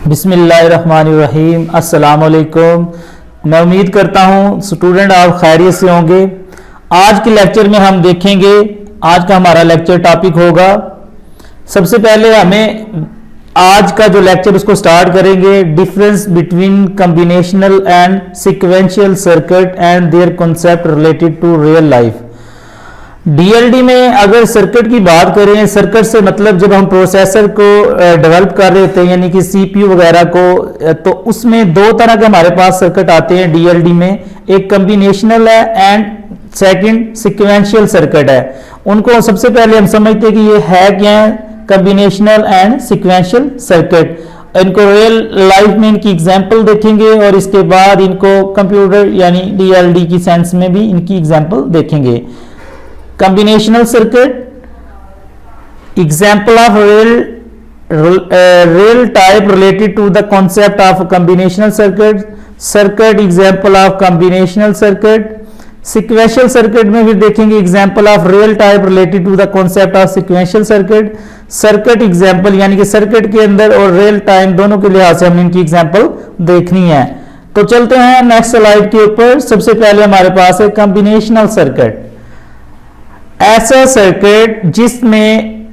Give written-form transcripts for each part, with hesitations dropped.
बिस्मिल्लाहिर्रहमानिर्रहीम। अस्सलाम वालेकुम। मैं उम्मीद करता हूँ स्टूडेंट आप खैरियत से होंगे। आज के लेक्चर में हम देखेंगे, आज का हमारा लेक्चर टॉपिक होगा, सबसे पहले हमें आज का जो लेक्चर उसको स्टार्ट करेंगे, difference between combinational and sequential circuit and their concept related to real life. DLD में अगर सर्किट की बात करें, सर्किट से मतलब जब हम प्रोसेसर को डेवलप कर रहे होते हैं यानी कि सीपीयू वगैरह को, तो उसमें दो तरह के हमारे पास सर्किट आते हैं डीएलडी में। एक कॉम्बिनेशनल है एंड सेकंड सीक्वेंशियल सर्किट है। उनको सबसे पहले हम समझते हैं कि ये है क्या है, कॉम्बिनेशनल एंड सीक्वेंशियल सर्किट। इनको रियल लाइफ में इनकी एग्जांपल देखेंगे और इसके बाद इनको कंप्यूटर यानी डीएलडी की सेंस में भी इनकी एग्जांपल देखेंगे। Combinational circuit, example of real type related to the concept of combinational circuit, circuit example of combinational circuit, sequential circuit में भी देखेंगे example of real type related to the concept of sequential circuit, circuit example यानी कि circuit के अंदर और real time दोनों के लिहाज से हमने इनकी example देखनी है। तो चलते हैं नेक्स्ट स्लाइड के ऊपर। सबसे पहले हमारे पास है combinational circuit, ऐसा सर्किट जिसमें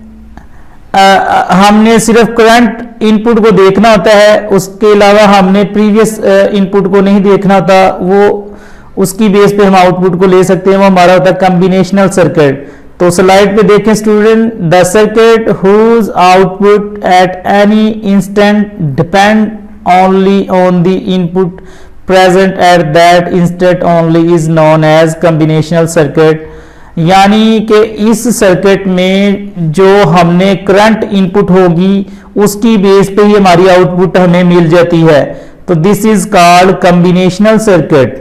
हमने सिर्फ करंट इनपुट को देखना होता है, उसके अलावा हमने प्रीवियस इनपुट को नहीं देखना होता, वो उसकी बेस पे हम आउटपुट को ले सकते हैं, वो हमारा होता है कॉम्बिनेशनल सर्किट। तो स्लाइड पे देखें student, the circuit whose output at any instant depend only on the input present at that instant only is known as combinational circuit. यानी कि इस सर्किट में जो हमने करंट इनपुट होगी उसकी बेस पे ही हमारी आउटपुट हमें मिल जाती है, तो this is called combinational circuit.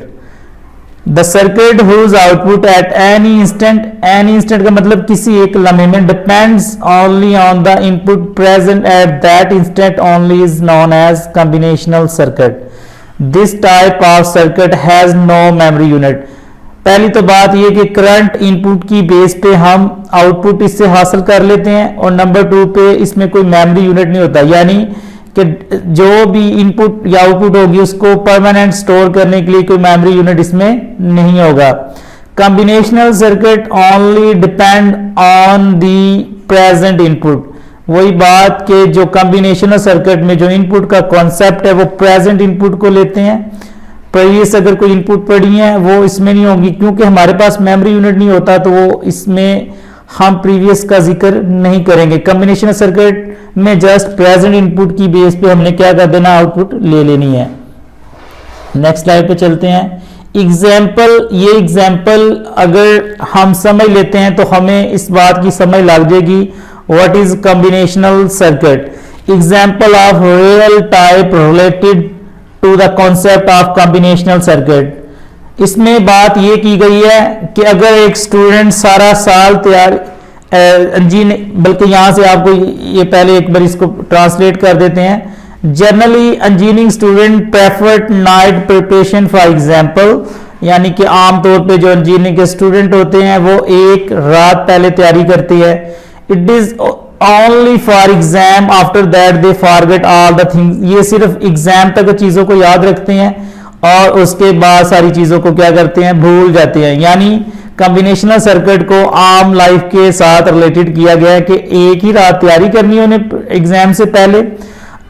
The circuit whose output at any instant का मतलब किसी एक लम्हे में, depends only on the input present at that instant only is known as combinational circuit. This type of circuit has no memory unit. पहली तो बात यह कि करंट इनपुट की बेस पे हम आउटपुट इससे हासिल कर लेते हैं, और नंबर 2 पे इसमें कोई मेमोरी यूनिट नहीं होता, यानी कि जो भी इनपुट या आउटपुट होगी उसको परमानेंट स्टोर करने के लिए कोई मेमोरी यूनिट इसमें नहीं होगा। Combinational circuit only depend on the present input. वही बात कि जो कॉम्बिनेशनल सर्किट में जो इनपुट का कॉन्सेप्ट है वो प्रेजेंट इनपुट को लेते हैं, प्रीवियस अगर कोई इनपुट पड़ी है वो इसमें नहीं होगी, क्योंकि हमारे पास मेमोरी यूनिट नहीं होता तो वो इसमें हम प्रीवियस का जिक्र नहीं करेंगे। कॉम्बिनेशनल सर्किट में जस्ट प्रेजेंट इनपुट की बेस पे हमने क्या कर देना, आउटपुट ले लेनी है। नेक्स्ट स्लाइड पे चलते हैं। एग्जाम्पल, ये एग्जाम्पल अगर हम समझ लेते हैं तो हमें इस बात की समझ लग जाएगी what is combinational circuit. Example of real type related to the concept of combinational circuit. इसमें बात यह की गई है कि अगर एक स्टूडेंट सारा साल बल्कि यहां से आपको ये पहले एक बार इसको ट्रांसलेट कर देते हैं। Generally engineering student preferred night preparation for example, यानी कि आमतौर पे जो इंजीनियरिंग के स्टूडेंट होते हैं वो एक रात पहले तैयारी करते हैं। It is only for exam, after that they forget all the things. ये सिर्फ एग्जाम तक चीजों को याद रखते हैं और उसके बाद सारी चीजों को क्या करते हैं, भूल जाते हैं। यानी कॉम्बिनेशनल सर्किट को आम लाइफ के साथ रिलेटेड किया गया है कि एक ही रात तैयारी करनी है उन्हें एग्जाम से पहले,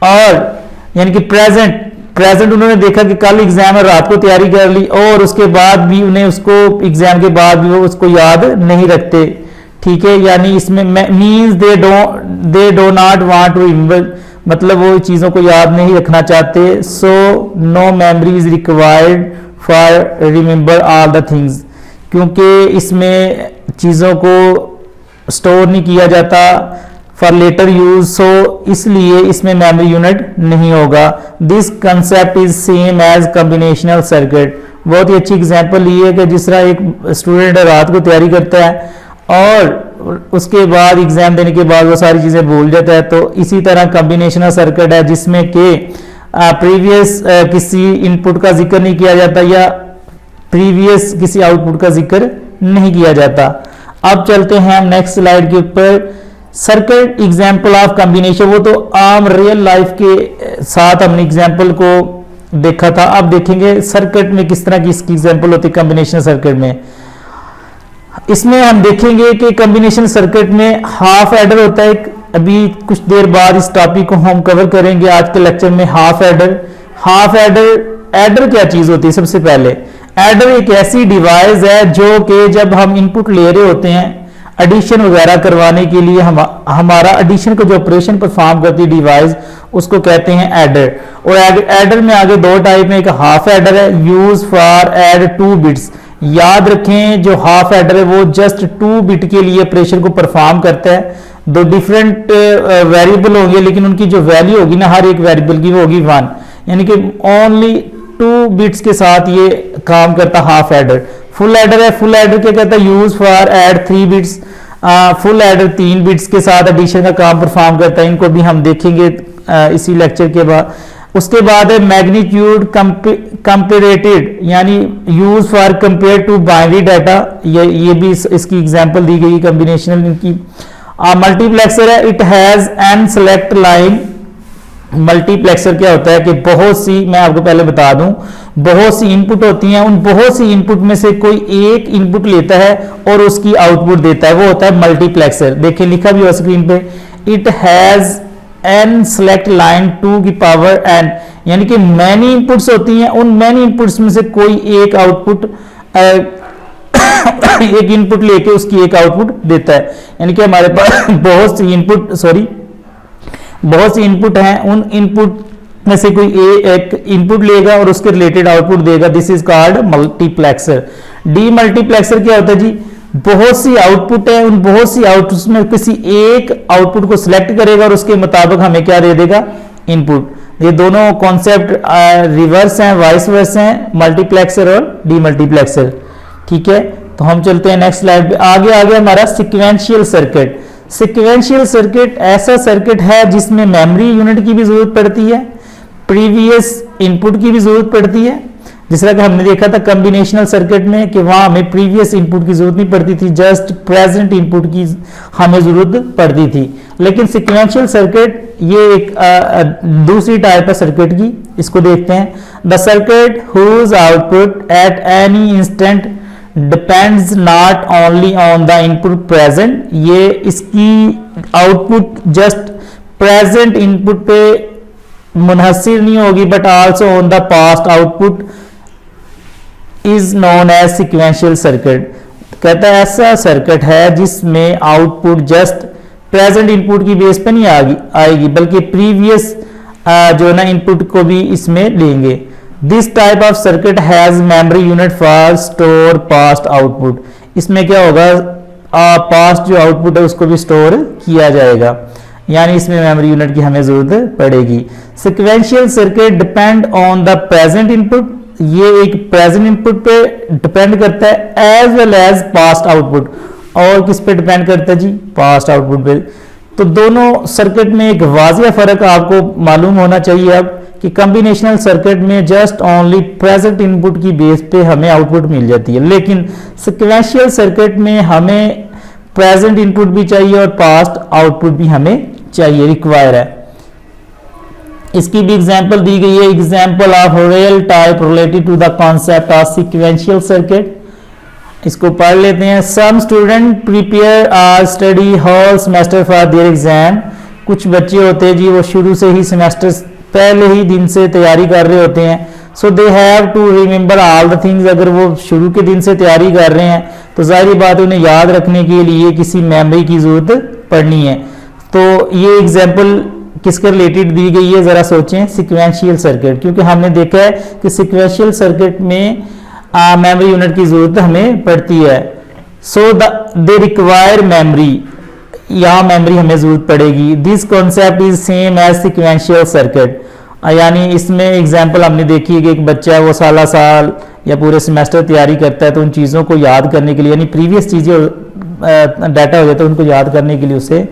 और यानी कि प्रेजेंट उन्होंने देखा कि कल एग्जाम है, रात को तैयारी कर ली, और उसके बाद भी उन्हें उसको एग्जाम के बाद भी वो उसको याद नहीं रखते। ठीक है, यानी इसमें means they do not want to remember, मतलब वो चीजों को याद नहीं रखना चाहते। So no memory is required for remember all the things, क्योंकि इसमें चीजों को स्टोर नहीं किया जाता फॉर लेटर यूज, सो इसलिए इसमें मेमोरी यूनिट नहीं होगा। This concept is same as combinational circuit. बहुत ही अच्छी एग्जांपल ली है कि जिस तरह एक स्टूडेंट रात को तैयारी करता है और उसके बाद एग्जाम देने के बाद वो सारी चीजें भूल जाता है, तो इसी तरह कॉम्बिनेशनल सर्किट है जिसमें कि प्रीवियस किसी इनपुट का जिक्र नहीं किया जाता या प्रीवियस किसी आउटपुट का जिक्र नहीं किया जाता। अब चलते हैं हम नेक्स्ट स्लाइड के ऊपर। सर्किट एग्जाम्पल ऑफ कॉम्बिनेशन, वो तो आम रियल लाइफ के साथ हमने एग्जाम्पल को देखा था। अब देखेंगे सर्किट में किस तरह की इसकी एग्जाम्पल होती है कॉम्बिनेशन सर्किट में। इसमें हम देखेंगे कि कॉम्बिनेशन सर्किट में हाफ एडर होता है। अभी कुछ देर बाद इस टॉपिक को हम कवर करेंगे आज के लेक्चर में। हाफ एडर क्या चीज होती है? सबसे पहले एडर एक ऐसी डिवाइस है जो कि जब हम इनपुट ले रहे होते हैं एडिशन वगैरह करवाने के लिए, हमारा एडिशन का जो ऑपरेशन परफॉर्म करती है डिवाइस, उसको कहते हैं एडर। और एडर में आगे दो टाइप में, एक हाफ एडर है यूज फॉर एड 2 बिट्स। याद रखें जो हाफ एडर है वो जस्ट 2 बिट के लिए ऑपरेशन को परफॉर्म करता है। दो डिफरेंट वेरिएबल होंगे लेकिन उनकी जो वैल्यू होगी ना हर एक वेरिएबल की वो होगी 1, यानी कि ओनली 2 बिट्स के साथ ये काम करता हाफ एडर। फुल एडर है, फुल एडर क्या कहता है? Use for add 3 bits. Full adder 3 bits के साथ एडिशन का काम परफॉर्म करता है। इनको भी हम देखेंगे इसी लेक्चर के बाद। उसके बाद है मैग्नीट्यूड कंपेरेटेड, यानी use for compare two binary data. ये भी इसकी एग्जांपल दी गई कॉम्बिनेशनल इनकी। मल्टीप्लेक्सर है, it has an select line. Multiplexer क्या होता है कि बहुत सी, मैं आपको पहले बता दूं, बहुत सी इनपुट होती हैं, उन बहुत सी इनपुट में से कोई एक इनपुट लेता है और उसकी आउटपुट देता है, वो होता है मल्टीप्लेक्सर। देखिए लिखा भी हो स्क्रीन पे, it has an select line 2 की पावर एन, यानी कि मैनी इनपुट्स होती हैं, उन मैनी इनपुट्स में से कोई एक आउटपुट एक इनपुट लेके उसकी एक आउटपुट देता है। यानी कि हमारे पास बहुत सी इनपुट हैं, उन इनपुट में से कोई एक इनपुट लेगा और उसके रिलेटेड आउटपुट देगा। This is called multiplexer. D multiplexer क्या होता है जी? बहुत सी आउटपुट है, उन बहुत सी आउटपुट्स में किसी एक आउटपुट को सिलेक्ट करेगा और उसके मुताबिक हमें क्या दे देगा? इनपुट। ये दोनों कॉन्सेप्ट रिवर्स हैं, वाइस वर्स हैं, मल्टीप्लेक्सर और डी मल्टीप्लेक्सर। ठीक है, तो हम चलते हैं नेक्स्ट स्लाइड पे। आगे हमारा सिक्वेंशियल सर्किट। सिक्वेंशियल सर्किट ऐसा सर्किट है जिसमें मेमोरी यूनिट की भी जरूरत पड़ती है, प्रीवियस इनपुट की भी जरूरत पड़ती है। जिस तरह कि हमने देखा था कॉम्बिनेशनल सर्किट में कि वहां हमें प्रीवियस इनपुट की जरूरत नहीं पड़ती थी, जस्ट प्रेजेंट इनपुट की हमें जरूरत पड़ती थी। लेकिन सिक्वेंशियल सर्किट ये एक दूसरी टाइप है सर्किट की, इसको देखते हैं। The circuit whose output at any instant depends not only on the input present. ये इसकी आउटपुट जस्ट प्रेजेंट इनपुट पे मुनहसिर नहीं होगी, but also on the past output is known as sequential circuit. कहता है ऐसा सर्किट है जिसमें आउटपुट जस्ट प्रेजेंट इनपुट की बेस पे नहीं आएगी बल्कि प्रीवियस जो है ना इनपुट को भी इसमें लेंगे। This type of circuit has memory unit for store past output. इसमें क्या होगा? पास्ट जो आउटपुट है उसको भी स्टोर किया जाएगा, यानी इसमें मेमोरी यूनिट की हमें जरूरत पड़ेगी। Sequential circuit depend on the present input. ये एक प्रेजेंट इनपुट पे डिपेंड करता है as well as past output. और किस पे डिपेंड करता है जी? पास्ट आउटपुट पे। तो दोनों सर्किट में एक वाजिया फर्क आपको मालूम होना चाहिए अब कि कॉम्बिनेशनल सर्किट में जस्ट ओनली प्रेजेंट इनपुट की बेस पे हमें आउटपुट मिल जाती है, लेकिन सिक्वेंशियल सर्किट में हमें प्रेजेंट इनपुट भी चाहिए और पास्ट आउटपुट भी हमें चाहिए, रिक्वायर है। इसकी भी एग्जांपल दी गई है, example of real type related to the concept of sequential circuit. इसको पढ़ लेते हैं। Some student prepare or study whole semester for their exam. कुछ बच्चे होते हैं जी वो शुरू से ही सेमेस्टर पहले ही दिन से तैयारी कर रहे होते हैं। So they have to remember all the things. अगर वो शुरू के दिन से तैयारी कर रहे हैं तो जाहिर बात है उन्हें याद रखने के लिए किसी मेमोरी की जरूरत पड़नी है। तो ये एग्जांपल किसके रिलेटेड दी गई है जरा सोचें? सिक्वेंशियल सर्किट, क्योंकि हमने देखा है कि सिक्वेंशियल सर्किट में मेमोरी यूनिट की जरूरत हमें पड़ती है। सो दे रिक्वायर मेमोरी, यहाँ मेमोरी हमें जरूरत पड़ेगी। This concept is same as sequential circuit. यानी इसमें एग्जांपल हमने देखी है कि एक बच्चा है वो साल या पूरे सेमेस्टर तैयारी करता है, तो उन चीज़ों को याद करने के लिए, यानी प्रीवियस चीज़ें डाटा हो जाता है उनको याद करने के लिए उसे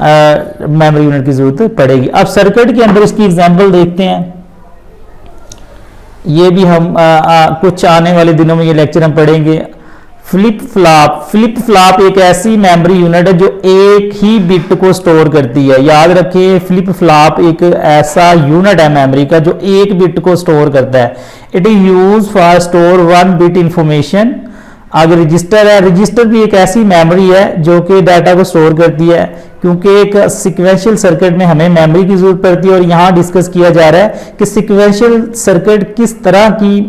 मेमोरी यूनिट की जरूरत पड़ेगी। अब सर्किट के अंदर इसकी एग्जांपल देखते हैं। ये भी हम कुछ आने वाले दिनों में ये लेक्चर हम पढ़ेंगे। फ्लिप फ्लॉप एक ऐसी मेमोरी यूनिट है जो एक ही बिट को स्टोर करती है। याद रखिए, फ्लिप फ्लॉप एक ऐसा यूनिट है मेमोरी का जो एक बिट को स्टोर करता है। It is use for store one bit information. अगर रजिस्टर है, रजिस्टर भी एक ऐसी मेमोरी है जो कि डाटा को स्टोर करती है, क्योंकि एक सिक्वेंशियल सर्किट में हमें मेमोरी की जरूरत पड़ती है। और यहाँ डिस्कस किया जा रहा है कि सिक्वेंशियल सर्किट किस तरह की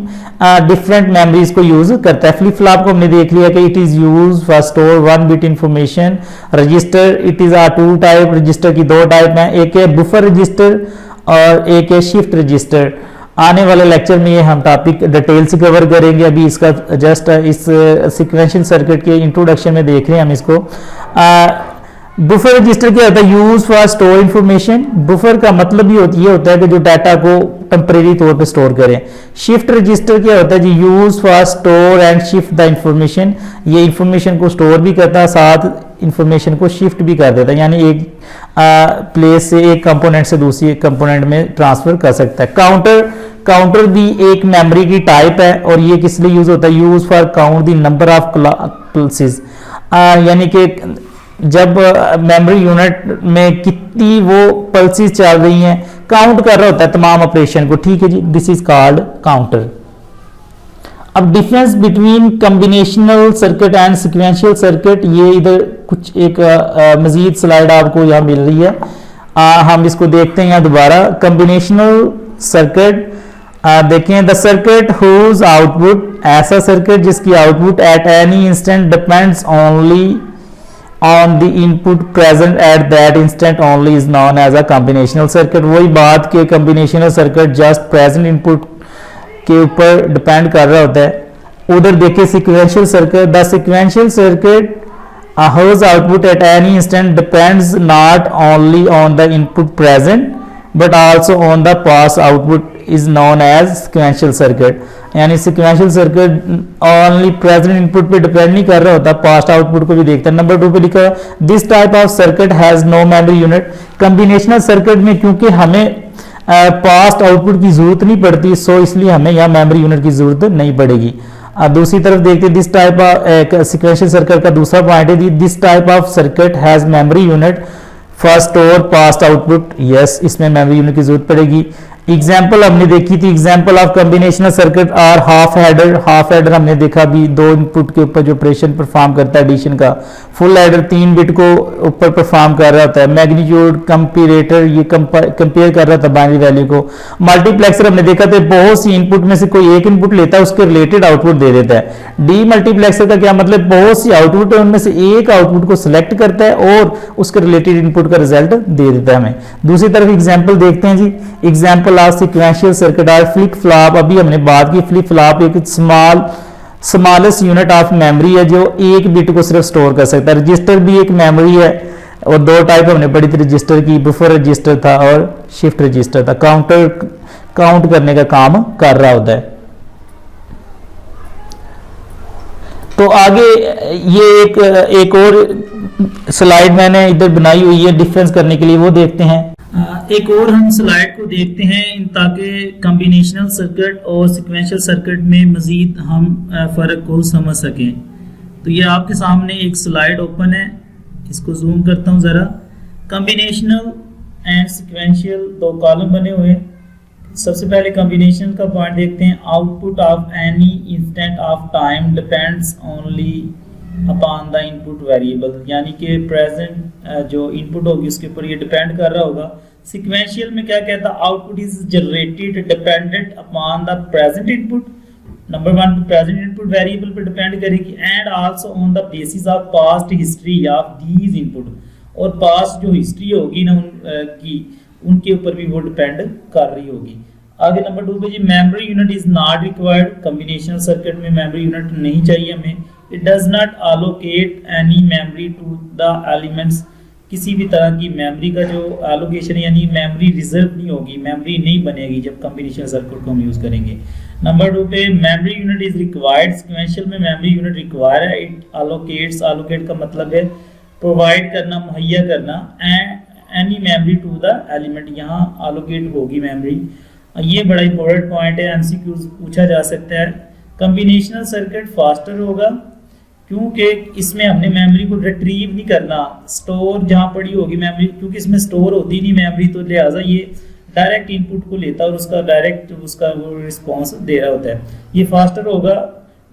डिफरेंट मेमोरीज को यूज करता है। फ्लिप फ्लॉप को हमने देख लिया कि it is use for store one bit information. Register, it is a two type, register की दो टाइप हैं, एक है बुफर रजिस्टर और एक है शिफ्ट रजिस्टर। आने वाले लेक्चर में ये हम टॉपिक डिटेल से कवर करेंगे। अभी इसका जस्ट इस सिक्वेंशियल सर्किट के इंट्रोडक्शन में देख रहे हैं हम इसको। बुफर रजिस्टर क्या होता है? Use for store information. Buffer का मतलब ये होता है कि जो डाटा को टेम्परेरी तौर पे स्टोर करें। शिफ्ट रजिस्टर क्या होता है जी? Use for store and shift the information. ये इंफॉर्मेशन को स्टोर भी करता है, साथ इंफॉर्मेशन को शिफ्ट भी कर देता है, यानी एक प्लेस से एक कंपोनेंट से दूसरी कंपोनेंट में ट्रांसफर कर सकता है। काउंटर भी एक मेमोरी की टाइप है और ये किस लिए यूज होता है? Use for count the number of pulses, यानी कि जब मेमोरी यूनिट में कितनी वो पल्सेस चल रही हैं, काउंट कर रहा होता है तमाम ऑपरेशन को। ठीक है जी, दिस इज कॉल्ड काउंटर। अब difference between combinational circuit and sequential circuit, ये इधर कुछ एक मजीद स्लाइड आपको यहाँ मिल रही है, हम इसको देखते हैं यहाँ दोबारा। कॉम्बिनेशनल सर्किट देखें, द सर्किट हुज आउटपुट, ऐसा सर्किट जिसकी output at any instant depends only on the input present at that instant only is known as a combinational circuit। वही बात के combinational circuit just present input के ऊपर depend कर रहा होता है। उधर देखिए sequential circuit, the sequential circuit whose output at any instant depends not only on the input present but also on the past output is known as sequential circuit। यानी sequential circuit only present input पे depend नहीं कर रहा होता, past output को भी देखता है। नंबर 2 पे लिखा है this type of circuit has no memory unit. Combinational circuit में क्योंकि हमें पास्ट आउटपुट की जरूरत नहीं पड़ती, सो इसलिए हमें यहाँ मेमोरी यूनिट की जरूरत नहीं पड़ेगी। दूसरी तरफ देखते हैं this type of sequential circuit का दूसरा पॉइंट है this type of circuit has memory unit for store past output. Yes, इसमें मेमोरी यूनिट की जरूरत पड़ेगी। एग्जाम्पल हमने देखी थी, एग्जाम्पल ऑफ कॉम्बिनेशनल सर्किट और हाफ हेडर। हाफ हेडर हमने देखा भी दो इनपुट के ऊपर जो ऑपरेशन परफॉर्म करता है एडिशन का। फुल हेडर 3 बिट को ऊपर परफॉर्म कर रहा होता है। मैग्नीट्यूड कंपेरेटर ये कंपेयर कर रहा था बाइनरी वैल्यू को। मल्टीप्लेक्सर हमने देखा था बहुत सी इनपुट में से कोई एक इनपुट लेता है, उसके रिलेटेड आउटपुट दे देता है। डी मल्टीप्लेक्सर का क्या मतलब? बहुत सी आउटपुट है, उनमें से एक आउटपुट को सिलेक्ट करता है और उसके रिलेटेड इनपुट का रिजल्ट दे देता है हमें। दूसरी तरफ एग्जाम्पल देखते हैं जी, एग्जाम्पल सिक्वेंशियल सर्किट और फ्लिप फ्लॉप। अभी हमने बात की फ्लिप फ्लॉप एक स्मॉलेस्ट यूनिट ऑफ मेमोरी है जो एक बिट को सिर्फ स्टोर कर सकता है। रजिस्टर भी एक मेमोरी है और दो टाइप हमने पढ़ी थी रजिस्टर की, बुफर रजिस्टर था और शिफ्ट रजिस्टर था। काउंटर काउंट करने का काम कर रहा होता है। तो आगे ये एक और स्लाइड मैंने इधर बनाई हुई है डिफरेंस करने के लिए, वो देखते हैं। एक और हम स्लाइड को देखते हैं ताकि कॉम्बिनेशनल सर्किट और सिक्वेंशियल सर्किट में मजीद हम फ़र्क को समझ सकें। तो ये आपके सामने एक स्लाइड ओपन है, इसको जूम करता हूँ ज़रा। कॉम्बिनेशनल एंड सिक्वेंशियल दो कॉलम बने हुए हैं। सबसे पहले कॉम्बिनेशन का पॉइंट देखते हैं। Output of any instant of time depends only upon the input variable, यानी कि प्रेजेंट जो इनपुट होगी उसके ऊपर ये डिपेंड कर रहा होगा। सिक्वेंशियल में क्या कहता है? Output is generated dependent upon the present input. Number 1 present input variable पर डिपेंड करेगी and also on the basis of past history of these input, और पास्ट जो हिस्ट्री होगी ना उनकी, उनके ऊपर भी वो डिपेंड कर रही होगी। आगे नंबर 2 पे जी memory unit is not required. Combinational circuit में मेमोरी यूनिट नहीं चाहिए हमें। It does not allocate any memory to the elements. किसी भी तरह की मेमोरी का जो एलोकेशन यानी मेमोरी रिजर्व नहीं होगी, मेमोरी नहीं बनेगी जब कॉम्बिनेशनल सर्किट को हम यूज करेंगे। नंबर 2 पे memory unit is required. Sequential में मेमोरी यूनिट रिक्वायर है। इट एलोकेट्स, एलोकेट का मतलब है प्रोवाइड करना, मुहैया करना। Any memory to the element, यहाँ एलोकेट होगी मेमोरी। ये बड़ा इंपॉर्टेंट पॉइंट है, एमसीक्यूज पूछा जा सकता है। कॉम्बिनेशनल सर्किट फास्टर होगा क्योंकि इसमें हमने मेमोरी को रिट्रीव नहीं करना, स्टोर जहां पड़ी होगी मेमोरी, क्योंकि इसमें स्टोर होती नहीं मेमोरी, तो लिहाजा ये डायरेक्ट इनपुट को लेता है और उसका डायरेक्ट उसका वो रिस्पॉन्स दे रहा होता है, ये फास्टर होगा।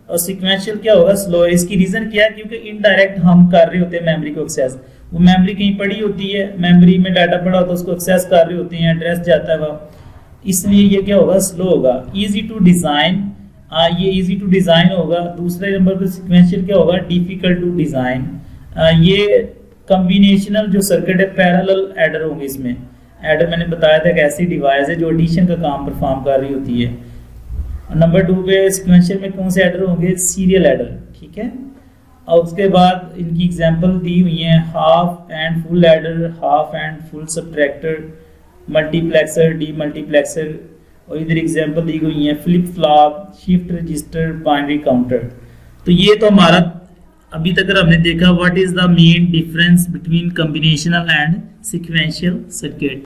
और सीक्वेंशियल क्या होगा, स्लो। इसकी रीजन क्या है, क्योंकि इनडायरेक्ट हम कर रहे होते हैं मेमोरी को एक्सेस, वो मेमोरी कहीं पड़ी होती है, मेमोरी में डाटा पड़ा होता है, उसको एक्सेस कर रहे होते हैं, एड्रेस जाता है वह, इसलिए ये क्या होगा, स्लो होगा। इजी टू डिजाइन, ये इजी टू डिजाइन होगा। दूसरे नंबर पर सीक्वेंशियल क्या होगा, डिफिकल्ट टू डिजाइन। ये कॉम्बिनेशनल जो सर्किट है, पैरेलल एडर होंगे इसमें। एडर मैंने बताया था कि ऐसी डिवाइस है जो एडिशन का काम परफॉर्म कर रही होती है। नंबर 2 पे सीक्वेंशियल में कौन से एडर होंगे, सीरियल एडर, ठीक है। और उसके बाद इनकी एग्जांपल दी हुई है, half and full adder, half and full subtractor, multiplexer, D multiplexer, और इधर एग्जांपल दी गई है, flip flop, shift register, binary counter. तो ये तो हमारा अभी तक हमने देखा what is the main difference between combinational and sequential circuit.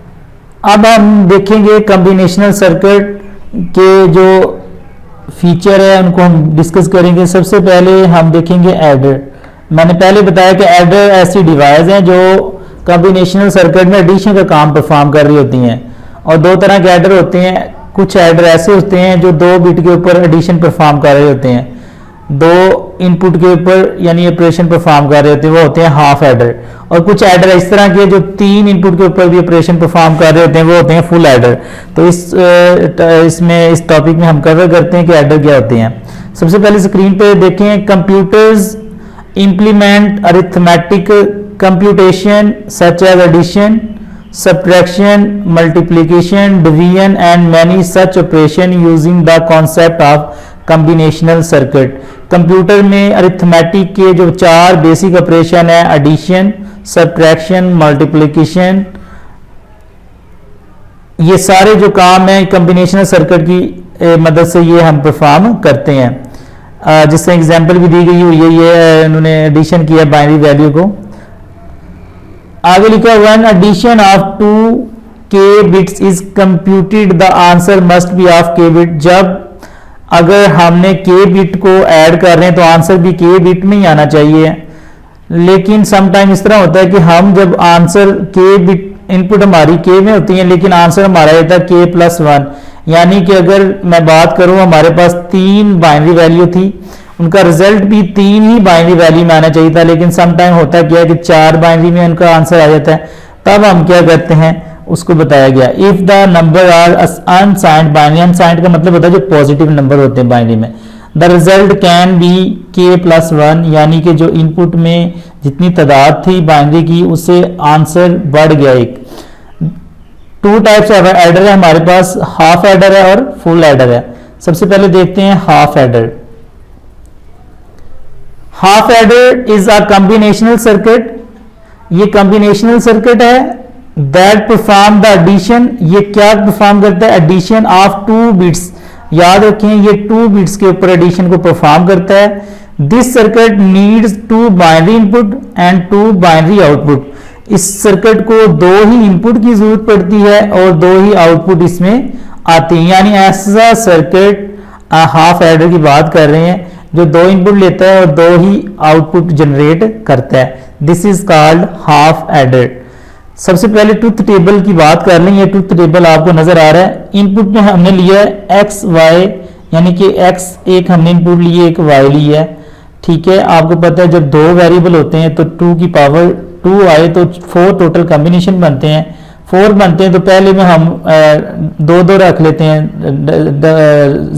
अब हम देखेंगे कॉम्बिनेशनल सर्किट के जो फीचर है उनको हम डिस्कस करेंगे। सबसे पहले हम देखेंगे एडर। मैंने पहले बताया कि एडर ऐसी डिवाइस हैं जो कॉम्बिनेशनल सर्किट में एडिशन का काम परफॉर्म कर रही होती हैं। और दो तरह के एडर होते हैं, कुछ एडर ऐसे होते हैं जो 2 बिट के ऊपर एडिशन परफॉर्म कर रहे होते हैं, 2 इनपुट के ऊपर यानी ऑपरेशन परफॉर्म कर रहे होते हैं, वो होते हैं हाफ एडर। और कुछ एडर इस तरह के जो 3 इनपुट के ऊपर भी ऑपरेशन परफॉर्म कर रहे होते हैं, वो होते हैं फुल एडर। तो इस टॉपिक में हम कवर करते हैं कि एडर क्या होते हैं। सबसे पहले स्क्रीन पे देखें, computers implement arithmetic computation such as addition, subtraction, multiplication, division and many such operation using the concept of combinational circuit। Computer में अरिथमेटिक के जो 4 बेसिक ऑपरेशन है, एडिशन, सब्ट्रैक्शन, मल्टीप्लिकेशन, ये सारे जो काम है कॉम्बिनेशनल सर्किट की मदद से ये हम परफॉर्म करते हैं। जिससे एग्जांपल भी दी गई हुई है, ये उन्होंने एडिशन किया बाइनरी वैल्यू को। आगे लिखा, one addition of 2k bits is computed the answer must be of k bit. जब अगर हमने k बिट को ऐड कर रहे हैं तो आंसर भी k बिट में ही आना चाहिए। लेकिन समटाइम इस तरह होता है कि हम जब आंसर k बिट, इनपुट हमारी k में होती है लेकिन आंसर हमारा आता है k+1, यानी कि अगर मैं बात करूं हमारे पास 3 बाइनरी वैल्यू थी, उनका रिजल्ट भी 3 ही बाइनरी वैल्यू में आना चाहिए था, लेकिन सम टाइम होता क्या है कि 4 बाइनरी में उनका आंसर आ जाता है। तब हम क्या करते हैं, उसको बताया गया, if the number are unsigned binary, unsigned का मतलब होता है जो पॉजिटिव नंबर होते हैं बाइनरी में, the result can be k+1, यानी कि जो इनपुट में जितनी तादाद थी बाइनरी की उससे आंसर बढ़ गया एक। 2 टाइप्स ऑफ एडर है हमारे पास, हाफ एडर है और फुल एडर है। सबसे पहले देखते हैं half adder. Half adder is a combinational circuit, ये कॉम्बिनेशनल सर्किट है दैट परफॉर्म द एडिशन। ये क्या परफॉर्म करता है, एडिशन ऑफ 2 बिट्स। याद रखें ये 2 बिट्स के ऊपर एडिशन को परफॉर्म करता है। This circuit needs 2 binary input and 2 binary output. इस सर्किट को 2 ही इनपुट की जरूरत पड़ती है और 2 ही आउटपुट इसमें आती है, यानी ऐसा सर्किट हाफ एडर की बात कर रहे हैं जो 2 इनपुट लेता है और 2 ही आउटपुट जनरेट करता है। This is called half adder. सबसे पहले ट्रुथ टेबल की बात कर लें। ये ट्रुथ टेबल आपको नजर आ रहा है। इनपुट में हमने लिया है x y, यानी कि x एक हमने इनपुट लिए, एक y लिया है, ठीक है। आपको पता है जब 2 वेरिएबल होते हैं तो 2 की पावर 2 आए तो 4 टोटल कॉम्बिनेशन बनते हैं, 4 बनते हैं। तो पहले में हम 2 रख लेते हैं,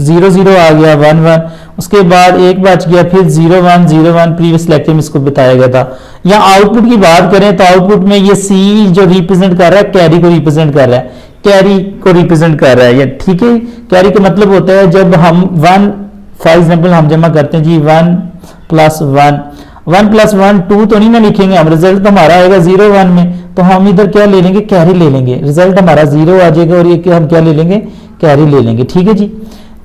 0 0 आ गया, 1 1, उसके बाद एक बच गया, फिर 0 1 0 1। प्रीवियस लेक्चर में इसको बताया गया था। या आउटपुट की बात करें तो आउटपुट में ये C जो रिप्रेजेंट कर रहा है कैरी को रिप्रेजेंट कर रहा है, कैरी को रिप्रेजेंट कर रहा है, ठीक है। कैरी का मतलब होता है जब हम 1, फॉर एग्जाम्पल हम जमा करते हैं जी 1 + 1, 1 + 1 2 तो नहीं ना लिखेंगे हम, रिजल्ट तो हमारा आएगा 0 1 में, तो हम इधर क्या ले लेंगे, कैरी ले लेंगे, रिजल्ट हमारा 0 आ जाएगा और ये हम क्या ले लेंगे, कैरी ले लेंगे, ठीक है जी।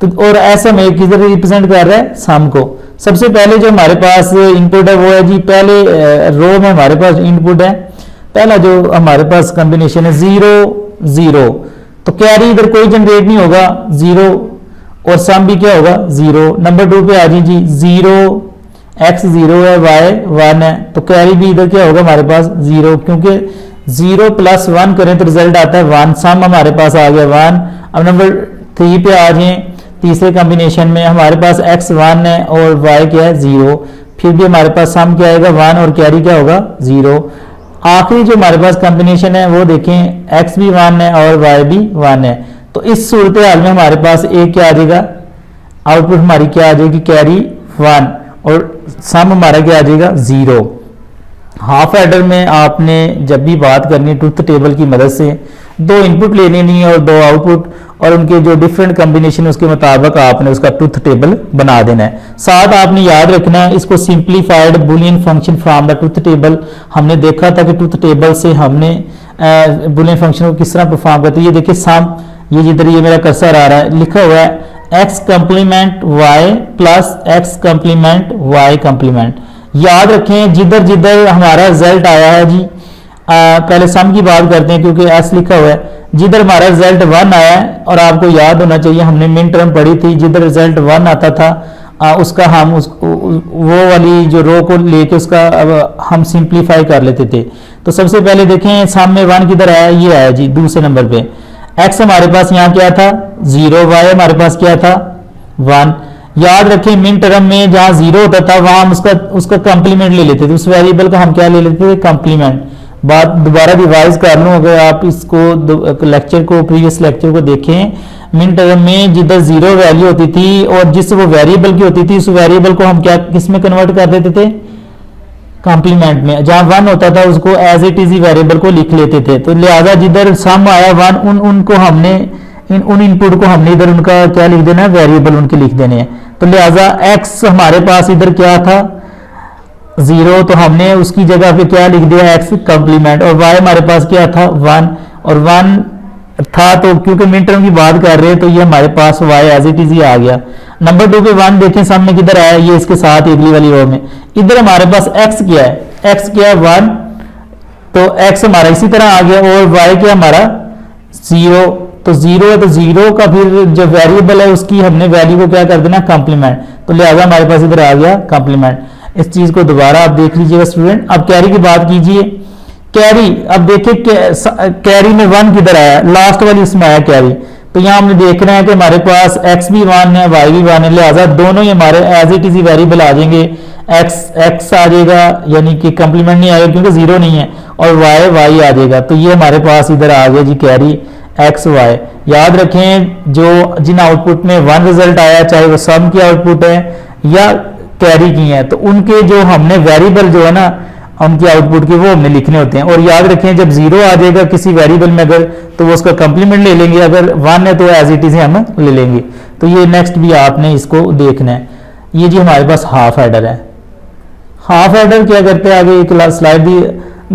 तो और ऐसा में किधर रिप्रेजेंट कर रहा है, सम को। सबसे पहले जो हमारे पास इनपुट है वो है जी, पहले रो में हमारे पास इनपुट है, पहला जो हमारे पास कॉम्बिनेशन है 0 0, तो कैरी इधर कोई जनरेट नहीं होगा 0, और सम भी क्या होगा 0। नंबर 2 पे आ जी 0 x 0 है, y 1 है, तो कैरी भी इधर क्या होगा हमारे पास 0, क्योंकि 0 प्लस 1 करें तो रिजल्ट आता है 1, सम हमारे पास आ गया 1। अब नंबर 3 पे आ जाए, तीसरे कॉम्बिनेशन में हमारे पास x 1 है और y क्या है 0, फिर भी हमारे पास सम क्या आएगा 1 और कैरी क्या होगा 0। आखिरी जो हमारे पास कॉम्बिनेशन है वो देखें, x भी 1 है और y भी 1 है, तो इस सूरत हाल में हमारे पास एक क्या आ जाएगा, आउटपुट हमारी क्या आ जाएगी कैरी 1 और सम हमारा क्या आ जाएगा 0। हाफ एडर में आपने जब भी बात करनी ट्रुथ टेबल की मदद से 2 इनपुट लेने नहीं है और 2 आउटपुट, और उनके जो डिफरेंट कॉम्बिनेशन उसके मुताबिक आपने उसका ट्रुथ टेबल बना देना है। साथ आपने याद रखना है इसको simplified Boolean function from the truth table. हमने देखा था कि ट्रुथ टेबल से हमने बुलियन फंक्शन को किस तरह परफॉर्म करते हैं। ये देखिए सम, ये जिधर ये मेरा कर्सर आ रहा है लिखा हुआ है x complement y plus x complement y complement. याद रखें जिधर जिधर हमारा रिजल्ट आया है जी, पहले सम की बात करते हैं क्योंकि s लिखा हुआ है, जिधर हमारा रिजल्ट 1 आया है, और आपको याद होना चाहिए हमने मिन टर्म पढ़ी थी, जिधर रिजल्ट 1 आता था उसका हम वो वाली जो रो को लेके उसका हम सिंप्लीफाई कर लेते थे। तो सबसे पहले देखें सामने 1 किधर आया, ये आया जी दूसरे नंबर पे। x हमारे पास यहाँ क्या था 0, y हमारे पास क्या था 1। याद रखें मिन टर्म में जहाँ 0 होता था वहां हम उसका कंप्लीमेंट ले लेते थे, उस वेरिएबल का हम क्या ले लेते थे कंप्लीमेंट। बात दोबारा रिवाइज कर लूँ, अगर आप इसको लेक्चर को प्रीवियस लेक्चर को देखें, मिन टर्म में जिधर 0 वैल्यू होती थी और जिस वो वेरिएबल की होती थी उस वेरिएबल को हम क्या किस में कन्वर्ट कर देते थे कॉम्प्लीमेंट में। जहां 1 होता था उसको एज इट इज वेरिएबल को लिख लेते थे। तो लिहाजा जिधर सम आया 1 उनको हमने उन इनपुट को हमने इधर उनका क्या लिख देना है वेरिएबल उनके लिख देने हैं। तो लिहाजा x हमारे पास इधर क्या था 0, तो हमने उसकी जगह पे क्या लिख दिया x कंप्लीमेंट, और y हमारे पास क्या था 1 और 1 था, तो क्योंकि मिन टर्म की बात कर रहे हैं तो ये हमारे पास y एज इट इज ही आ गया। नंबर 2 पे 1 देखें सामने किधर आया, ये इसके साथ अगली वाली रो में, इधर हमारे पास x क्या है, x क्या है 1, तो x हमारा इसी तरह आ गया, और y क्या हमारा 0, तो 0 है तो 0 का फिर जो वेरिएबल है उसकी हमने वैल्यू को क्या कर देना कंप्लीमेंट, तो लिहाजा हमारे पास इधर आ गया कंप्लीमेंट। इस चीज को दोबारा आप देख लीजिएगा स्टूडेंट। अब कैरी की बात कीजिए, कैरी अब देखिए कैरी में 1 किधर आया, लास्ट वाली इसमें आया कैरी, तो यहाँ हमने देखना है कि हमारे पास x भी 1 है y भी 1 है, लिहाजा दोनों ही हमारे एज इट इज वेरिएबल आ जाएंगे। x आ जाएगा यानी कि कंप्लीमेंट नहीं आएगा क्योंकि 0 नहीं है, और y आ जाएगा, तो ये हमारे पास इधर आ गया जी कैरी x y। याद रखें जो जिन आउटपुट में 1 रिजल्ट आया, चाहे वो सम की आउटपुट है या कैरी की है, तो उनके जो हमने वेरिएबल जो है ना उनके आउटपुट के वो हमने लिखने होते हैं। और याद रखें जब 0 आ जाएगा किसी वेरिएबल में अगर, तो वो उसका कंप्लीमेंट ले लेंगे, अगर 1 है तो एज इट इज हम ले लेंगे। तो ये नेक्स्ट भी आपने इसको देखना है। ये जी हमारे पास हाफ एडर है। हाफ एडर क्या करते हैं, आगे एक slide the,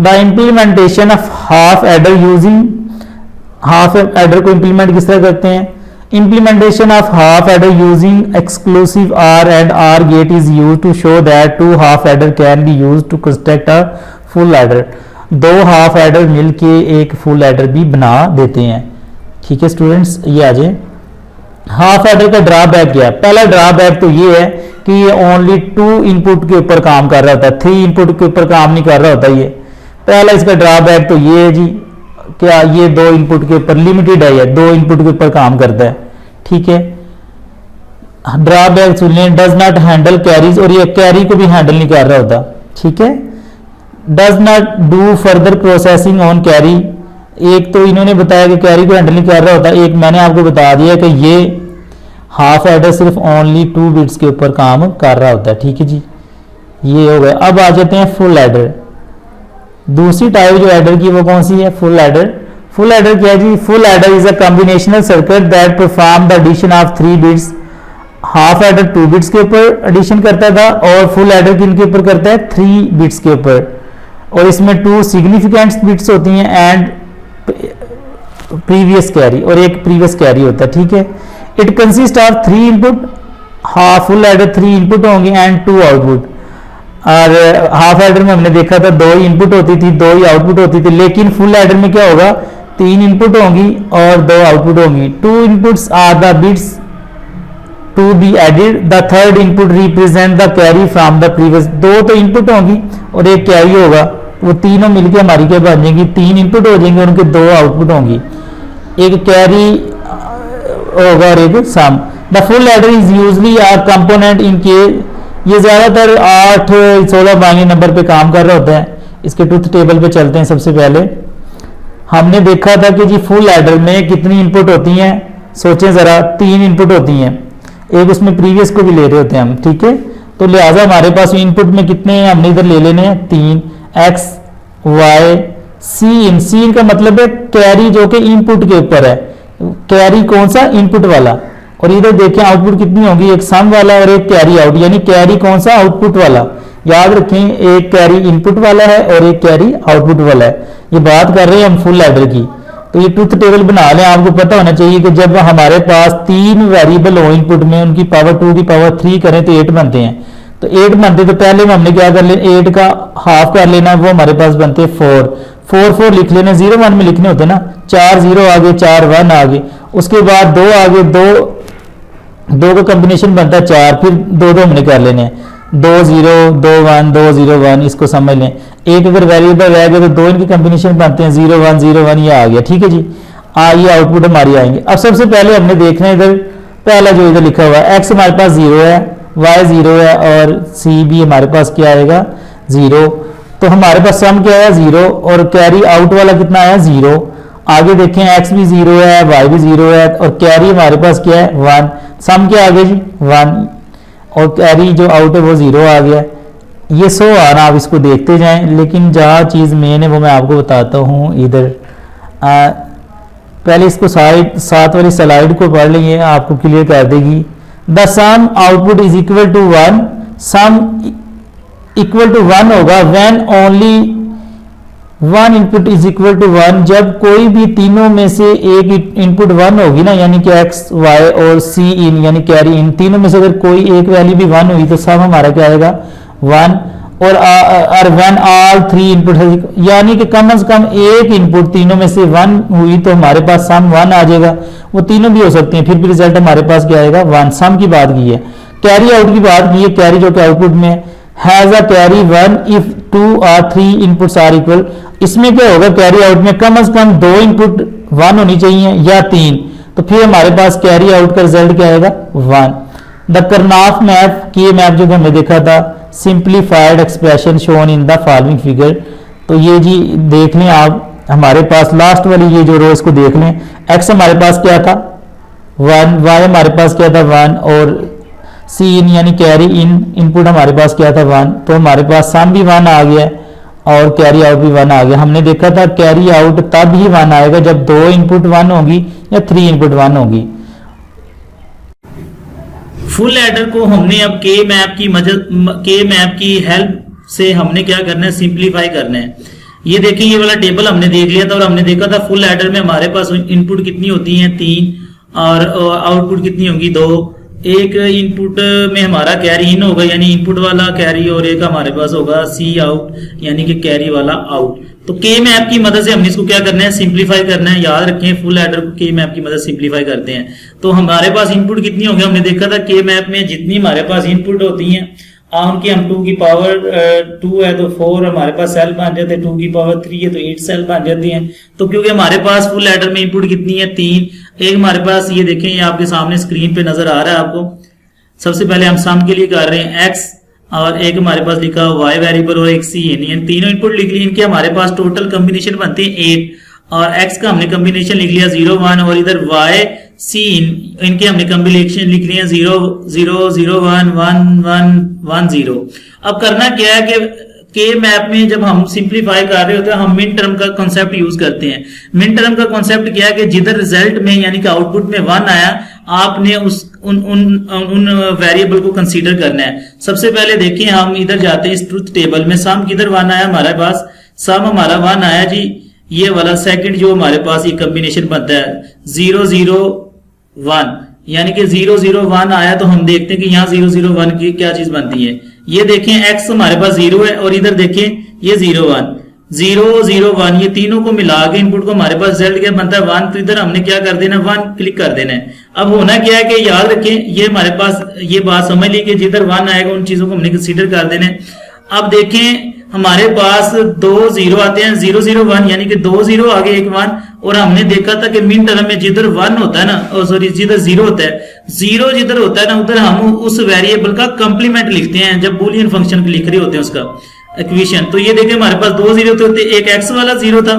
the implementation of half adder using, half adder को इंप्लीमेंट किस तरह करते हैं, implementation of half adder using exclusive OR and OR gate is used to show that 2 half adder can be used to construct a full adder। 2 half adder मिलके एक full adder भी बना देते हैं। ठीक है स्टूडेंट्स, ये आ जाए। हाफ एडर का ड्रॉबैक क्या है, पहला ड्रॉबैक तो ये है कि ये ओनली 2 इनपुट के ऊपर काम कर रहा होता है, 3 इनपुट के ऊपर काम नहीं कर रहा होता। ये पहला इसका ड्रॉबैक तो ये है जी, क्या ये 2 इनपुट के ऊपर लिमिटेड है, 2 इनपुट के ऊपर काम करता है। ठीक है, ड्रॉबैक सुनिए, डज नॉट हैंडल कैरीज, और ये कैरी को भी हैंडल नहीं कर रहा होता। ठीक है, does not do further processing on carry, एक तो इन्होंने बताया कि कैरी को हैंडल नहीं कर रहा होता, एक मैंने आपको बता दिया कि ये हाफ एडर सिर्फ ओनली 2 बिट्स के ऊपर काम कर रहा होता है। ठीक है जी, ये हो गया। अब आ जाते हैं फुल एडर। दूसरी टाइप जो एडर की वो कौन सी है, फुल एडर। फुल एडर क्या है जी, full adder is a combinational circuit that perform the addition of 3 bits. Half adder 2 bits के ऊपर एडिशन करता था और फुल एडर किन के ऊपर करता है 3 बिट्स के ऊपर, और इसमें 2 सिग्निफिकेंट बिट्स होती हैं एंड प्रीवियस कैरी, और एक प्रीवियस कैरी होता है। ठीक है, it consist of 3 input, half full adder 3 input होंगे एंड 2 आउटपुट। और हाफ एडर में हमने देखा था 2 ही इनपुट होती थी, 2 ही आउटपुट होती थी, लेकिन फुल एडर में क्या होगा 3 इनपुट होंगी और 2 आउटपुट होंगी। 2 inputs are the bits to be added, the third input represent the carry from the previous. दो तो इनपुट होंगी और एक कैरी होगा, वो तीनों मिलकर हमारी क्या बन जाएंगी, तीन इनपुट हो जाएंगे, उनके दो आउटपुट होंगी, एक कैरी होगा और एक sum. The full adder is usually are component in के, ये ज्यादातर 8 16 बाइनरी नंबर पे काम कर रहे होते हैं। इसके ट्रुथ टेबल पे चलते हैं। सबसे पहले हमने देखा था कि जी फुल एडर में कितनी इनपुट होती हैं, सोचें जरा, 3 इनपुट होती हैं, एक उसमें प्रीवियस को भी ले रहे होते हैं हम, ठीक है। तो लिहाजा हमारे पास इनपुट में कितने हैं, हमने इधर ले लेने हैं 3, एक्स वाई सी इन। सी इन का मतलब है कैरी जो कि इनपुट के ऊपर है, कैरी कौन सा, इनपुट वाला। और इधर देखें आउटपुट कितनी होगी, एक सम वाला और एक कैरी आउट, यानी कैरी कौन सा, आउटपुट वाला। याद रखें एक कैरी इनपुट वाला है और एक कैरी आउटपुट वाला है। ये बात कर रहे हैं हम फुल एडर की। तो ये ट्रुथ टेबल बना लें, आपको पता होना चाहिए कि जब हमारे पास 3 वेरिएबल हो इनपुट में, उनकी पावर 2 की पावर 3 करें तो 8 बनते हैं। तो 8 बनते तो पहले में हमने क्या कर लेना, 8 का हाफ कर लेना, वो हमारे पास बनते 4 लिख लेना, 0 1 में लिखने होते ना, 4 0 आगे 4 1 आगे, उसके बाद 2 आगे, 2 का कॉम्बिनेशन बनता है 4, फिर 2 हमने कर लेने हैं, 2 0 2 1 2 0 1, इसको समझ लें। एक अगर वेरिएबल रह गया तो 2 इनके कॉम्बिनेशन बनते हैं 0 1 0 1, ये आ गया, ठीक है जी। ये आउटपुट हमारी आएंगे। अब सबसे पहले हमने देखना है इधर पहला जो इधर लिखा हुआ है, एक्स हमारे पास 0 है, वाई 0 है और सी भी हमारे पास क्या आएगा 0। तो हमारे पास सम क्या है 0 और कैरी आउट वाला कितना आया 0। आगे देखें एक्स भी 0 है, वाई भी 0 है और कैरी हमारे पास क्या है 1। सम क्या आ गया जी 1 और कैरी जो आउट है वो 0 आ गया। ये 100 आना, आप इसको देखते जाएं, लेकिन जहाँ चीज़ मेन है वो मैं आपको बताता हूँ। इधर पहले इसको साथ वाली स्लाइड को पढ़ लेंगे, आपको क्लियर कर देगी। The sum output is equal to 1, sum equal to 1 होगा when only 1 input is equal to 1, जब कोई भी तीनों में से एक इनपुट 1 होगी ना, यानी कि एक्स वाई और सी इन यानी कैरी इन, तीनों में से अगर कोई एक वैल्यू भी 1 हुई तो सम हमारा क्या आएगा 1। और व्हेन ऑल 3 इनपुट है, यानी कि कम से कम एक इनपुट तीनों में से 1 हुई तो हमारे पास सम 1 आ जाएगा। वो तीनों भी हो सकते हैं, फिर भी रिजल्ट हमारे पास क्या आएगा 1। सम की बात की है। कैरी आउट की बात की है, कैरी जो कि आउटपुट में हैज अ कैरी 1 इफ 2 और 3 इनपुट्स आर इक्वल। इसमें क्या होगा, कैरी आउट में कम से कम 2 इनपुट 1 होनी चाहिए या 3, तो फिर हमारे पास कैरी आउट का रिजल्ट क्या आएगा 1। द करनॉफ मैप, की मैप जो हमने देखा था, simplified expression shown in the following figure. तो ये जी देख लें आप, हमारे पास लास्ट वाली ये जो रो इसको देख लें, एक्स हमारे पास क्या था 1, वाई हमारे पास क्या था 1 और सी इन यानी कैरी इन इनपुट हमारे पास क्या था 1। तो हमारे पास सम भी 1 आ गया और कैरी आउट भी 1 आ गया। हमने देखा था कैरी आउट तब ही 1 आएगा जब 2 इनपुट 1 होगी या 3 इनपुट 1 होगी। फुल एडर को हमने अब के मैप की हेल्प से हमने क्या करना है, सिंप्लीफाई करना है। ये देखिए ये वाला टेबल हमने देख लिया था और हमने देखा था फुल एडर में हमारे पास इनपुट कितनी होती हैं 3 और आउटपुट कितनी होगी 2। एक इनपुट में हमारा कैरी इन होगा यानी इनपुट वाला कैरी और एक हमारे पास होगा सी आउट यानी कि कैरी वाला आउट। तो के मैप की मदद से हमने इसको क्या करना है, सिंप्लीफाई करना है। याद रखें फुल एडर को के मैप की मदद सिंप्लीफाई करते हैं। तो हमारे पास इनपुट कितनी होगी, हमने देखा था के मैप में जितनी हमारे पास इनपुट होती हैं उनकी हम 2 की पावर 2 है तो 4 हमारे पास सेल बन जाते हैं, 2 की पावर 3 है तो 8 सेल बन जाती हैं। तो क्योंकि हमारे पास फुल एडर में इनपुट कितनी है 3, एक हमारे पास ये देखें ये आपके सामने स्क्रीन पे नजर आ रहा है आपको। सबसे पहले हम सम के लिए कर रहे हैं एक्स और एक हमारे पास लिखा वाई वेरिएबल और एक सी इन, तीनों इनपुट लिख लिए। इनके हमारे पास टोटल कॉम्बिनेशन बनते हैं 8 और एक्स का हमने कॉम्बिनेशन लिख लिया 0 1 और इधर वाई सी इनके हमने कॉम्बिनेशन लिख लिए 0 0 0 1 1 1 1 0। अब करना क्या है कि के मैप में जब हम सिंप्लीफाई कर रहे होते हैं हम मिन टर्म का कॉन्सेप्ट यूज करते हैं। मिन टर्म का कॉन्सेप्ट क्या है कि जिधर रिजल्ट में यानी कि आउटपुट में 1 आया आपने उन वेरिएबल को कंसीडर करना है। सबसे पहले देखिए हम इधर जाते हैं इस ट्रुथ टेबल में, सम किधर 1 आया हमारे पास, सम हमारा 1 आया जी ये वाला सेकंड जो हमारे पास ये कॉम्बिनेशन बनता है 0 0 1 यानी कि 0 0 1 आया। तो हम देखते हैं कि यहाँ 0 0 1 की क्या चीज बनती है। ये देखें x हमारे पास 0 है और इधर देखें ये 0 1, 0 0 1 ये तीनों को मिला के इनपुट को हमारे पास रिजल्ट क्या बनता है 1। तो इधर हमने क्या कर देना 1 क्लिक कर देना है। अब होना क्या है कि याद रखें ये हमारे पास ये बात समझ ली कि जिधर 1 आएगा उन चीजों को हमने कंसीडर कर देना है। अब देखें हमारे पास 2 0 आते हैं 0 0 1 यानी कि 2 0 आगे एक 1 और हमने देखा था कि मिन टर्म में जिधर 1 होता है ना सॉरी जिधर 0 होता है 0 जिधर होता है ना उधर हम उस वेरिएबल का कंप्लीमेंट लिखते हैं जब बूलियन फंक्शन लिख रहे होते हैं उसका इक्वेशन। तो ये देखिए हमारे पास 2 0 थे, एक x वाला 0 था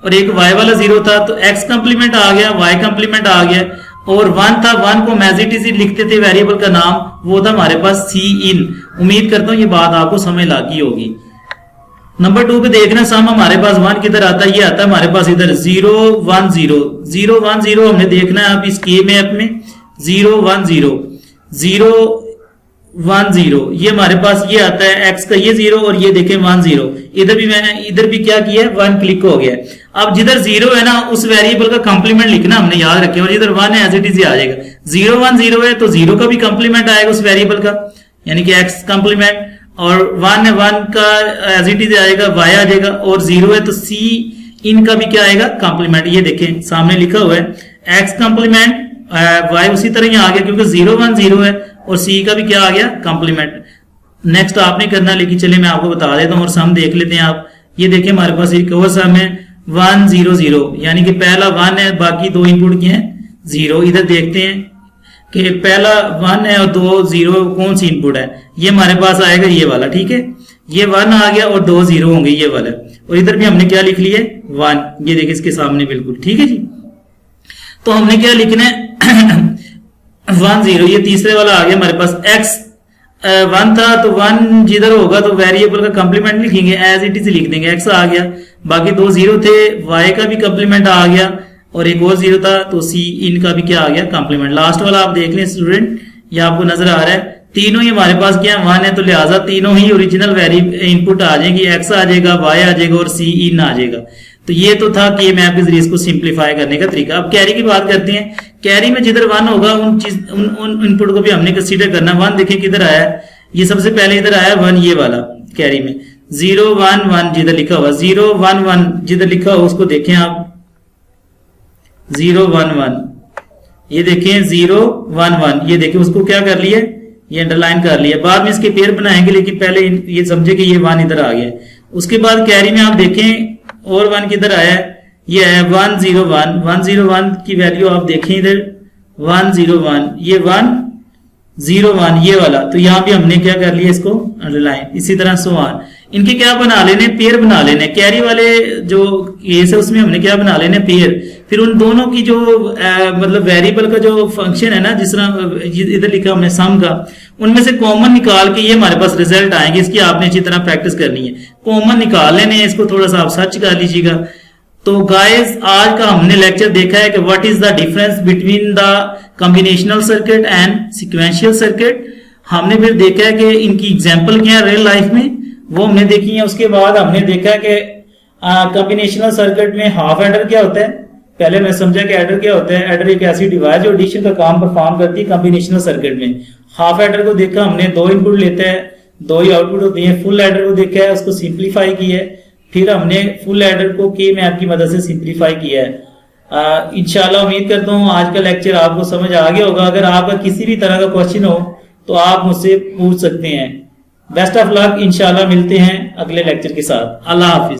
और एक y वाला 0 था। तो x कंप्लीमेंट आ गया y कंप्लीमेंट आ गया और 1 था 1 को एज इट इज लिखते थे वेरिएबल का नाम वो था हमारे पास सी इन। उम्मीद करता हूं ये बात आपको समझ लगी होगी। नंबर 2 पे देखना सम हमारे पास 1 किधर आता है, ये आता है हमारे पास इधर 0 1 0 0 1 0 हमने देखना है अब इस के मैप में 0 1 0 0 1 0 ये हमारे पास ये आता है x का ये 0 और ये देखें 1 0 इधर भी मैंने इधर भी क्या किया है 1 क्लिक हो गया। अब जिधर 0 है ना उस वेरिएबल का कंप्लीमेंट लिखना हमने याद रखे और जिधर 1 है एज इट इज आ जाएगा। 0 1 0 है तो 0 का भी कंप्लीमेंट आएगा उस वेरिएबल का यानी कि x कंप्लीमेंट और 1 है 1 का एज इट इज आएगा y आ जाएगा और 0 है तो c इन का भी क्या आएगा कंप्लीमेंट। ये देखें सामने लिखा हुआ है x कंप्लीमेंट y उसी तरह ही आ गया क्योंकि 0 1 0 है और c का भी क्या आ गया कंप्लीमेंट। नेक्स्ट आपने करना लेकिन चलिए मैं आपको बता देता हूं और सम देख लेते हैं आप। ये देखिए हमारे पास एक और सम है 1 0 0 यानी कि पहला 1 है बाकी दो इनपुट किए हैं 0। इधर देखते हैं कि पहला 1 है और 2 0 कौन सी इनपुट है, ये हमारे पास आएगा ये वाला। ठीक है ये 1 आ गया और 2 0 होंगे ये वाला और इधर भी हमने क्या लिख लिया 1। ये देखिए इसके सामने बिल्कुल ठीक है जी। तो हमने क्या लिखना है 1 0 ये तीसरे वाला आ गया हमारे पास x 1 था तो 1 जिधर होगा तो वेरिएबल का कंप्लीमेंट लिखेंगे एज इट इज लिख देंगे x आ गया। बाकी 2 0 थे y का भी कंप्लीमेंट आ गया और एक और 0 था तो c इन का भी क्या आ गया कंप्लीमेंट। लास्ट वाला आप देख लें स्टूडेंट ये आपको नजर आ रहा है तीनों ही हमारे पास क्या 1 है तो लिहाजा तीनों ही ओरिजिनल इनपुट आ जाएगी x आ जाएगा y आ जाएगा और c इन आ जाएगा। तो ये तो था कि मैप के जरिए इसको सिंप्लीफाई करने का तरीका। अब कैरी की बात करते हैं। कैरी में जिधर 1 होगा उन इनपुट को भी हमने कंसीडर करना। 1 देखें किधर आया है, ये सबसे पहले इधर आया 1 ये वाला कैरी में 0 1 1 जिधर लिखा हुआ 0 1 1 जिधर लिखा हुआ उसको देखें आप 0 1 1 ये देखें 0 1 1 ये देखें उसको क्या कर लिया ये अंडरलाइन कर लिया। बाद में इसके पेयर बनाएंगे लेकिन पहले ये समझे कि ये 1 इधर आ गया। उसके बाद कैरी में आप देखें और 1 किधर आया है ये है 1 0 1 1 0 1 की वैल्यू आप देखें इधर 1 0 1 ये 1 0 1 ये वाला। तो यहाँ भी हमने क्या कर लिया इसको अंडरलाइन। इसी तरह सो ऑन इनके क्या बना लेने पेयर बना लेने। कैरी वाले जो केस है उसमें हमने क्या बना लेने पेयर। फिर उन दोनों की जो मतलब वेरिएबल का जो फंक्शन है ना जिस तरह इधर लिखा हमने सम का उनमें से कॉमन निकाल के ये हमारे पास रिजल्ट आएंगे। इसकी आपने अच्छी तरह प्रैक्टिस करनी है। कॉमन निकाल लेने इसको थोड़ा सा आप सर्च कर लीजिएगा। तो गाइस आज का हमने लेक्चर देखा है कि what is the difference between the combinational circuit and sequential circuit. हमने फिर देखा है कि इनकी एग्जांपल क्या है रियल लाइफ में वो हमने देखी है। उसके बाद हमने देखा है कि कॉम्बिनेशनल सर्किट में हाफ एडर क्या होता है। पहले मैं समझा कि एडर क्या होता है। एडर एक ऐसी डिवाइस जो एडिशन का काम परफॉर्म करती है कॉम्बिनेशनल सर्किट में। हाफ एडर को देखा हमने 2 इनपुट लेता है 2 ही आउटपुट होती है। फुल एडर को देखा है उसको सिंप्लीफाई किया है। फिर हमने फुल एडर को के मैप की मदद से सिंप्लीफाई किया है। इंशाल्लाह उम्मीद करता हूँ आज का लेक्चर आपको समझ आ गया होगा। अगर आपका किसी भी तरह का क्वेश्चन हो तो आप मुझसे पूछ सकते हैं। Best of luck. इंशाल्लाह मिलते हैं अगले लेक्चर के साथ। अल्लाह हाफिज।